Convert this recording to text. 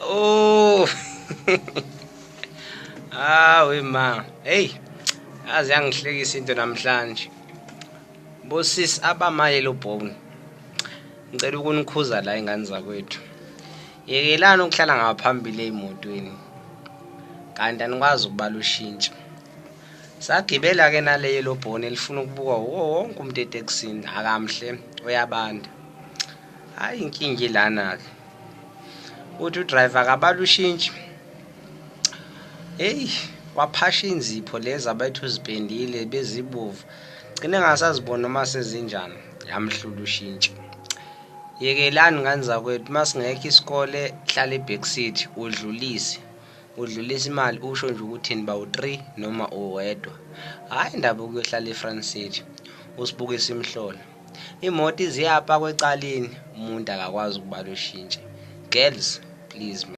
Oh. We ma. Hey. Yazi yangihlekisa into namhlanje. Bosisi abamayelo bone. Ngicela ukunikhuza la ingane zakwethu. Yekelani ukuhlala ngaphambili emotweni. Kanti anikwazi ukubala ushintsho. Sagibela ke nale yellow bone elifuna ukubuka wonke umuntu eTexini akamhle uyabanda. Hayi inkingi ilana ke. Uthi udriver akabala ushintsho. Hey, waphasha inzipho lezi abayithu uzipendile bezibovu. Gcine ngasazibona noma sezinjani. Yamhlula ushintsho. Yekelani ngane zakwethu masingekho isikole hlala eback seat udlulise imali usho nje ukuthi ni bawu3 noma uwedwa. Hayi indaba ukuyohlala efront seat usibukisa imhlolo. Imoto iziyapha kwecaleni umuntu akakwazi ukubala ushintsho. Girls, please.